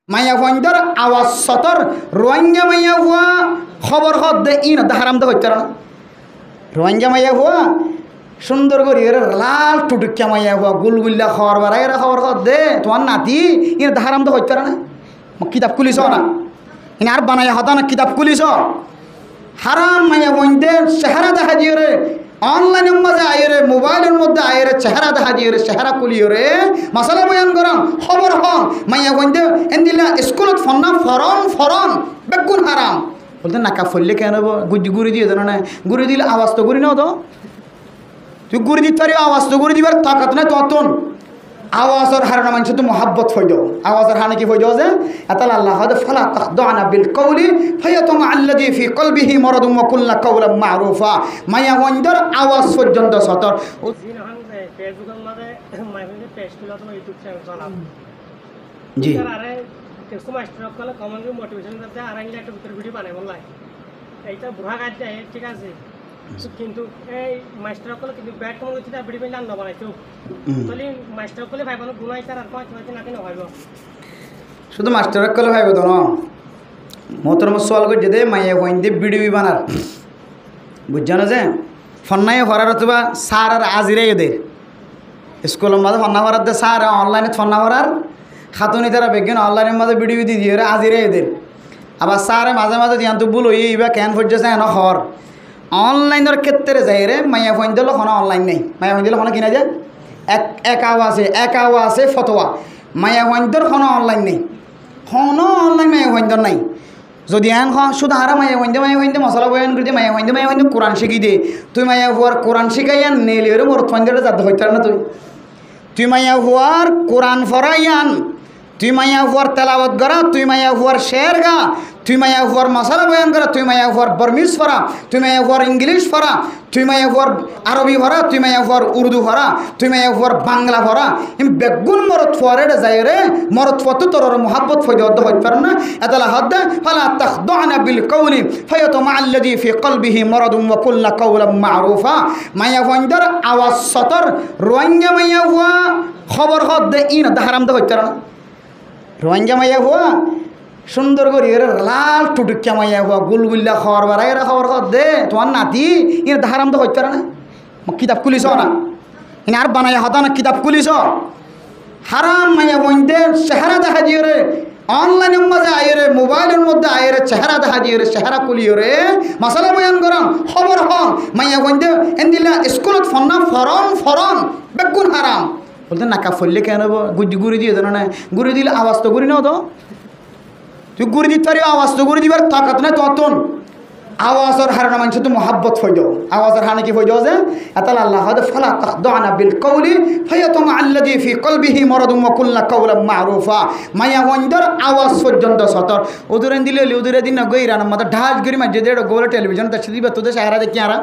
মাইয়া ফন্দর আওয়াজ সতর রোহিঙ্গা মাইয়া হুয়া খবর হদ দে ইন হারাম দে হইতার না রোহিঙ্গা মাইয়া হুয়া সুন্দর করে লাল টুটুকিয়া মাইয়া হুয়া গুলগুল্লা খবর বাড়াই খবর হদ দে তোমার নাতি ইন হারাম দে হইতার না কিতাব খুলিস না ইন আর বানাই হতা না কিতাব খুলিস হারাম মাইয়া বইন্দে চেহারা দেখা দিয়ে রে অনলাইনের মধ্যে আয় রে মোবাইলের মধ্যে আয় রে চেহারা দেখা দিয়ে রে চেহারা খুলিও রে মশলা বয়ান করাম খবর হন মাইয়া বইন্দে এন্দিলা স্কুলত ফন্না ফরন ফরন বেগুন হারাম বলতে নাকা ফললে কেন গুড়ি দিয়ে দেন না গুড়ি দিলে আওয়াজ তো গুড়ি নাও তো তুই গুড়ি দিতে পারি আওয়াজ তো গুড়ি দিবার তাকাত নাই ততন আওয়াজের হারানো মানুষ তো মহাব্বত হয়ে যাও আওয়াজের হারানো কি হয়ে যাও যে এতাল আল্লাহ ফালা তাখদানা বিল কওলি ফায়াতামা আল্লাযী ফি কলবিহি মারাদুম ওয়া কুল্লা কাওলাম মারুফা মায়া ওয়ান্দার আওয়াজ পর্যন্ত সতর ফেসবুকের মধ্যে মাইফিলে পেজ তুলা তো ইউটিউব চ্যানেল চালাম জি আরে কিছু মাস্টার কলে কমেন্ট মোটিভেশন করতে আর আইলে একটা ভিডিও বানাই বললাই এইটা বুড়া কাজ দেয় ঠিক আছে কিন্তু এই মাস্টার কলে কিন্তু ব্যাড কমেন্ট করতে ভিডিও বানাই না বানাইতো তাহলে মাস্টার কলে ভাই বলো গুনাই তার আর কয় তোমাকে নাকি না হইব শুধু মাস্টার কলে ভাইব তো না মোহতরম সওয়াল করে দে মাইয়া হইন্দে ভিডিও বানার বুঝছ না যে ফন্নাই হরার অথবা স্যার আর আজিরাই এদের স্কুলের মাঝে ফন্না হরার দে স্যার অনলাইনে ফন্না হরার খাতুনি তারা বিজ্ঞান অনলাইনের মাঝে ভিডিও দিয়ে দিয়ে আজিরাই এদের আবার স্যারে মাঝে মাঝে দিয়ান তো বলো এইবা কেন পর্যায়ে এন হর অনলাইনের ক্ষেত্রে যাই রে মাইয়া ফোন দিল কোনো অনলাইন নেই মাইয়া ফোন দিলে কোনো কিনা যায় একাও আছে ফতোয়া মাইয়া ফোনদের কোনো অনলাইন নেই কোনো অনলাইন মাইয়া ফোনদের নাই যদি এন শুধু হারা মাইয়া ফোনদে মশলা বয়ান করে দিয়ে মাইয়া ফোনদে কোরআন শিখি দে তুই মাইয়া হুয়ার কোরআন শিখাই আন নেলি ওরে মোর ফোনদের যাতে হইতার না তুই মাইয়া হুয়ার কোরআন ফরাই আন তুই মাইয়া হুয়ার তেলাওয়াত করা তুই মাইয়া হুয়ার শের গা তুই মাইয়া হুয়ার মশলা বয়ান করা তুই মাইয়া হুয়ার বর্মিজ ফরা তুই মাইয়া হুয়ার ইংলিশ ফরা তুই মাইয়া হুয়ার আরবি ভরা তুই মাইয়া হুয়ার উর্দু ভরা তুই মাইয়া হুয়ার বাংলা ভরা বেগুন মরত ফুয়ারে যায় রে মরত ফতো তোর মোহাব্বত ফয়দা হইতে পারো না এতলা হদ্দা ফালা তাখদানা বিল কওলি ফায়াতামা আল্লাযী ফি কলবিহি মারাদুম ওয়া কুল্লা কাওলাম মারুফা মাইয়া ফন্দর আওয়াজ সতর রোহিঙ্গা মাইয়া হুয়া খবর হদ দে ইন হারাম দে হইতার না রোহিঙ্গা মাইয়া হুয়া সুন্দর করে লাল টুটুকিয়া মাইয়া হুয়া গুলগুল্লা খবর বাড়াই খবর হদ দে তোমার নাতি ইন হারাম দে হইতার না কিতাব খুলিস না ইন আর বানাই হতা না কিতাব খুলিস হারাম মাইয়া বইন্দে চেহারা দেখা দিয়ে রে অনলাইনের মধ্যে আয় রে মোবাইলের মধ্যে আয় রে চেহারা দেখা দিয়ে রে চেহারা খুলিও রে মশলা বয়ান করাম খবর হন মাইয়া বইন্দে এন্দিলা স্কুলত ফন্না ফরন ফরন বেগুন হারাম বলতে নাকা ফললে কেন গুড়ি দিয়ে দেন না গুড়ি দিলে আওয়াজ তো গুড়ি নাও তো তুই গুড়ি দিতে পারি আওয়াজ তো গুড়ি দিবার তাকাত নাই ততন আওয়াজের হারানো মানুষ তো মহাব্বত হয়ে যাও আওয়াজের হারানো কি হয়ে যাও যে এতাল আল্লাহ ফালা তাখদানা বিল কওলি ফায়াতামা আল্লাযী ফি কলবিহি মারাদুম ওয়া কুল্লা কাওলাম মারুফা মাইয়া ওয়ান্দার আওয়াজ পর্যন্ত সতর ওদুরেন দিলে ওদুরে দিন গইরান মাথা ঢাস গরি মাঝে দেড় গোল টেলিভিশন তার দিবা তোদের চেহারা দেখি আরা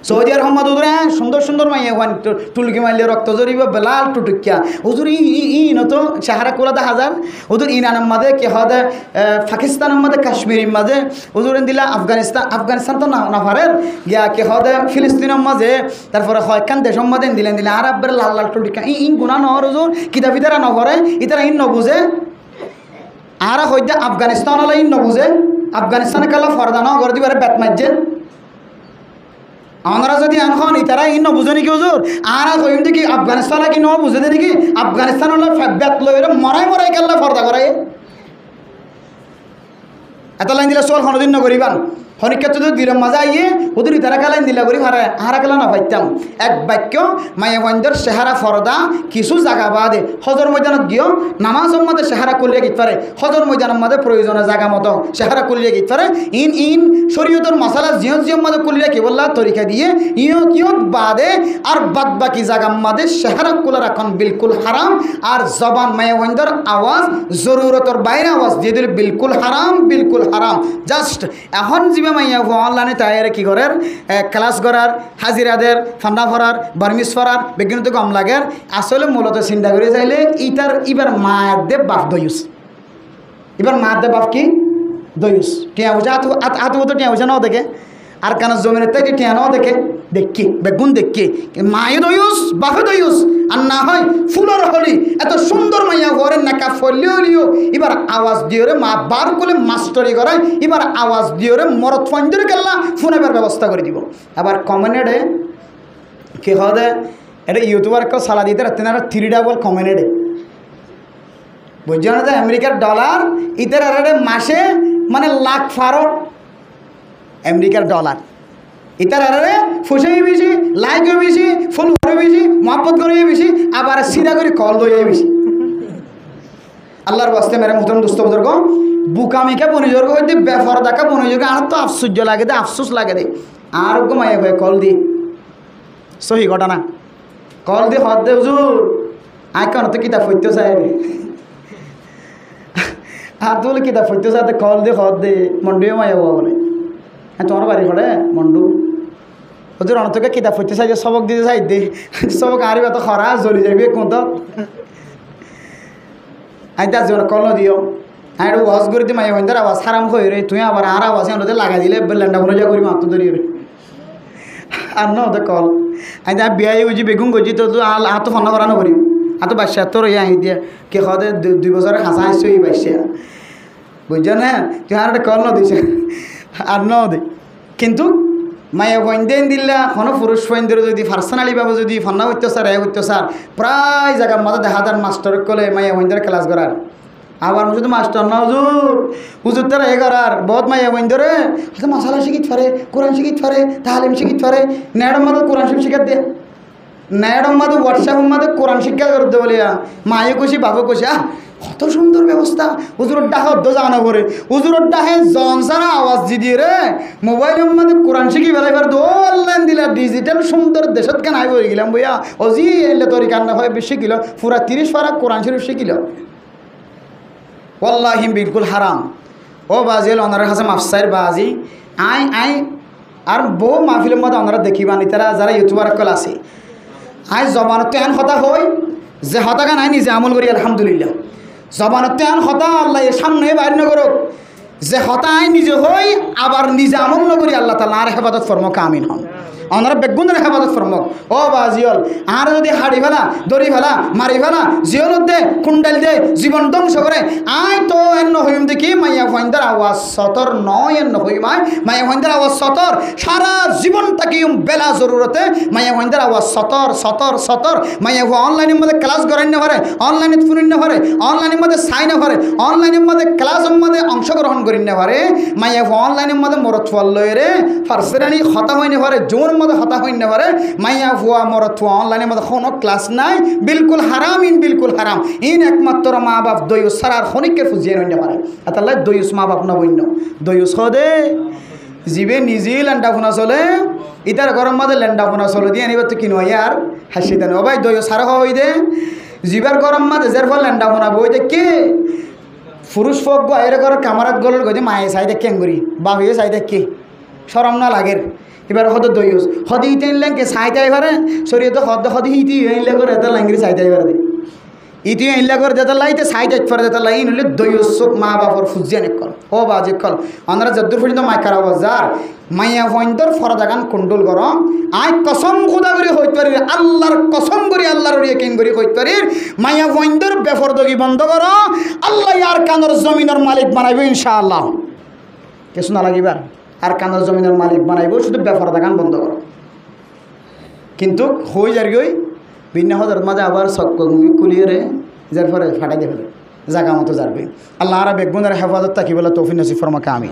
সৌদি আরব মধ্যে ওদুরে সুন্দর সুন্দর মাইয়া ওয়ান টুলকি মারলে রক্ত জড়িব বেলাল টুটুকিয়া ওদুর ই নতো চেহারা কোলা দেখা যান ওদুর ইরানের মাঝে কি হদে পাকিস্তানের মধ্যে কাশ্মীরের মাঝে ওদুরেন দিলা আফগানিস্তান তো না পারেন গিয়া কি হদে ফিলিস্তিনের মাঝে তারপরে হয়খান দেশের মাঝে দিলেন আরবের লাল লাল টুটুকিয়া ইন গুণা নহর ওজুর কিতাব ইতারা নভরে ইতারা ইন নবুঝে আর হইতে আফগানিস্তান হলে ইন নবুঝে আফগানিস্তানে কালা ফরদা ন করে দিবারে বেত মারছে আমরা যদি এখন ইতারা ই নবুঝে নাকি হুজুর আর হইম দেখি আফগানিস্তান কি ন বুঝে দে নাকি আফগানিস্তান হলে বেত লই মরাই কাল্লা ফর্দা করাই এত লাইন দিলে চল কোনোদিন নকরিবান হরিক্ষেত্র যদি দিলাম মাঝে আইয়ে ওদের ইতারা কালাইন দিলা করি হারা কালা না পাইতাম এক বাক্য মায়া বন্দর চেহারা ফরদা কিছু জায়গা বাদে হজর ময়দানত গিয়েও নামাজ মধ্যে চেহারা করলে গিয়ে পারে হজর ময়দানের মধ্যে প্রয়োজনে জায়গা মতো চেহারা করলে গিয়ে পারে ইন শরীয়তর মশালা জিয়ত মধ্যে করলে কি বললা তরিকা দিয়ে ইয়ত বাদে আর বাদ বাকি জায়গা মধ্যে চেহারা কুলা রাখন বিলকুল হারাম আর জবান মায়া বন্দর আওয়াজ জরুরতর বাইরে আওয়াজ দিয়ে দিল বিলকুল হারাম জাস্ট এখন মাইয়া অনলাইনে তাইরে কি করার ক্লাস করার হাজিরাদের ফান্ডা ফরার বার্মিস ফরার বিজ্ঞানীতে কম লাগের আসলে মূলত চিন্তা করে চাইলে এবার মায়ের দেব বাপ দয়ুস এবার মায়ের দেব বাপ কি দয়ুস টিয়া বুঝা আতু তো টিয়া বুঝা নাও দেখে আর কানা জমিনের থেকে কেন দেখে দেখি বেগুন দেখি মায়ে দয়ুস বাপে দয়ুস আর না হয় ফুলর হলি এত সুন্দর মাইয়া ঘরের নাকা ফলিও হলিও এবার আওয়াজ দিয়ে মা বার করে মাস্টারি করায় এবার আওয়াজ দিয়ে মরত ফঞ্জের গেল্লা ফোনের ব্যবস্থা করে দিব। আবার কমেন্টে কি হবে এটা ইউটিউবার কেউ সালা দিতে রাখতেন আর 3 ডাবল কমেন্টে বুঝছো না যে আমেরিকার ডলার ইতার আর মাসে মানে লাখ ফারো আমেরিকার ডলার ইতার আরে ফুসেই বেশি লাইকও বেশি ফুল করে বেশি মহব্বত করে বেশি আবার সিধা করে কল দইয়ে বেশি। আল্লাহর বাস্তে মেরে মোহতরম দোস্ত বুজুর্গ বুকামিকা বনিজর্গ হইতে বেফরদাকা বনিজর্গ আর তো আফসুস লাগে দে আফসোস লাগে দে আর মাইয়া হয়ে কল দি সহি ঘটনা কল দি হদ দে হুজুর আই কেন তো কিতাব পড়তে চাই রে আর তুলে কিতাব পড়তে চাই কল দি হদ দে মন্ডুয়ে মাইয়া হওয়া বলে তোমার বাড়ি ঘরে মন্ডু ওদের অনতকে কিতাব পড়তে চাই যে সবক দিতে চাই দে সবক আরবি এত খরা জ্বলি যাবি কোন আই তার জন্য কল দিও আর ওয়াজ করে দি মাইয়া হইন্দার আওয়াজ হারাম হয়ে রে তুই আবার আর আওয়াজ ওদের লাগা দিলে ল্যান্ডা মনে যা করি মাত্র ধরি রে আর না ওদের কল আই তা বিয়াই হয়েছি বেগুন গজি তো হাত ফোন করানো করি হাত বাচ্চা তোর ইয়ে আহি দিয়ে কে খাওয়াতে 2 বছরের হাসা আসছে এই বাচ্চা বুঝছো না তুই আর একটা কল ন দিছে আর ন দে কিন্তু মায়া ফইন দিল্লা কোনো পুরুষ ফইনদের যদি পার্সোনালিভাবে যদি ফন্না অত্যাচার অত্যাচার প্রায় জায়গার মধ্যে দেখা যান মাস্টার কলে মায়া ফইনদের ক্লাস করার আবার শুধু মাস্টার না হুজুর তারা এ করার বহুত মায়া ফইনদরে হয়তো মশালা শিখিত পারে কোরআন শিখিত পারে তাহলিম শিখিত পারে নেড়ম মধ্যে কোরআন শিখাত দিয়ে নেড়ম মধ্যে হোয়াটসঅ্যাপ মধ্যে কোরআন শিক্ষা করতে বলিয়া মায়ে কষি বাবু কষি কত সুন্দর ব্যবস্থা হুজুরের ডাহে জানা করে হুজুরের ডাহে জনসারা আওয়াজ দিয়ে রে মোবাইলের মধ্যে কোরআন শিখি বেলাইবার দো অনলাইন দিলা ডিজিটাল সুন্দর দেশত কেন আই বই গেলাম বইয়া অজি এলে তোর কান্না হয় শিখিল পুরা 30 পারা কোরআন শরীফ শিখিল ওয়াল্লাহি বিলকুল হারাম ও বাজিল ওনার কাছে মাফসাইর বাজি আই আর বহু মাহফিলের মধ্যে ওনারা দেখিবানি তারা যারা ইউটিউবার কল আছে আই জবানত এন হতা হই যে হতাকা নাই নিজে আমল করি আলহামদুলিল্লাহ জবানত এন হতা আল্লাহ সামনে বাইর নগরক যে হতা আই নিজে হই আবার নিজে আমল নগরি আল্লাহ তাআলা আর হেফাজত ফরমক আমিন হন ওনারা বেগুনের হেফাজত ফরমক ও বাজিয়ল আর যদি হাড়ি ফেলা দড়ি ফেলা মারি ফেলা জিয়লত দে কুণ্ডাল দে জীবন ধ্বংস করে আই তো এন্ন হইম দেখি মাইয়া ফাইন্দার আওয়াজ সতর নয় এন্ন হইম মাইয়া ফাইন্দার আওয়াজ সতর সারা জীবন তাকিম বেলা জরুরতে মাইয়া ফাইন্দার আওয়াজ সতর সতর সতর মাইয়া অনলাইনের মধ্যে ক্লাস করেন না পারে অনলাইনে ফুরিন না পারে অনলাইনের মধ্যে সাইন না পারে অনলাইনের মধ্যে ক্লাসের মধ্যে অংশগ্রহণ করেন না পারে মাইয়া অনলাইনের মধ্যে মরত ফল লয়ে রে ফার্সেরানি হতা হইনে পারে জোর মধ্যে হতা হইন না পারে মাইয়া ভুয়া মরত ফুয়া অনলাইনের মধ্যে কোনো ক্লাস নাই বিলকুল হারাম বিলকুল হারাম একমাত্র মা বাপ দয়ুস সারার খনিককে ফুজিয়ে হইন না পারে তাহলে দয়ুস মা বাপ নবইন্য দয়ুস হদে জীবে নিজেই ল্যান্ডা ফোনা চলে ইতার গরম মধ্যে ল্যান্ডা ফোনা চলে দিয়ে আনিবার তো কিনো আর হাসি দেন ও ভাই দয়ুস সারা হই দে জীবার গরম মধ্যে যার ফল ল্যান্ডা ফোনা বই দে কে পুরুষ ফোক বাইরে করে কামারাত গলের গজে মায়ে চাই দেখ কেঙ্গুরি বাহুয়ে চাই দেখ কে সরম না লাগের এবার হদ দইস হদি ইতে লেঙ্কে চাইতে পারে শরীয়তে হদ হদি ইতি ইনলে করে এত লাঙ্গি চাইতে পারে ইতি ইনলে করে দেতা লাইতে চাইতে পারে দেতা লাইন হলে দইস মা বাবার ফুজিয়া নে কল ও বাজে কল আমরা যদ্দুর পর্যন্ত মাইকারা বাজার মাইয়া ফইন্দর ফরদাগান কন্ট্রোল কর আই কসম খোদা করে হইতে পারি আল্লাহর কসম করি আল্লাহর ইয়াকিন করি হইতে পারি মাইয়া ফইন্দর বেফরদগি বন্ধ কর আল্লাহ আর কানর জমিনের মালিক বানাইবে ইনশাআল্লাহ কিছু না লাগিবার আর কানার জমিনের মালিক বানাইব শুধু ব্যাপার দাগান বন্ধ করো কিন্তু হয়ে যার গই ভিন্ন হজার মাঝে আবার চক্কী কুলিয়ে রে যার পরে ফাটাই দিয়ে ফেলে জাগা মতো যাবে আল্লাহ আর বেগুনের হেফাজত তাকি বলে তৌফিক নসিব ফরমাকে আমি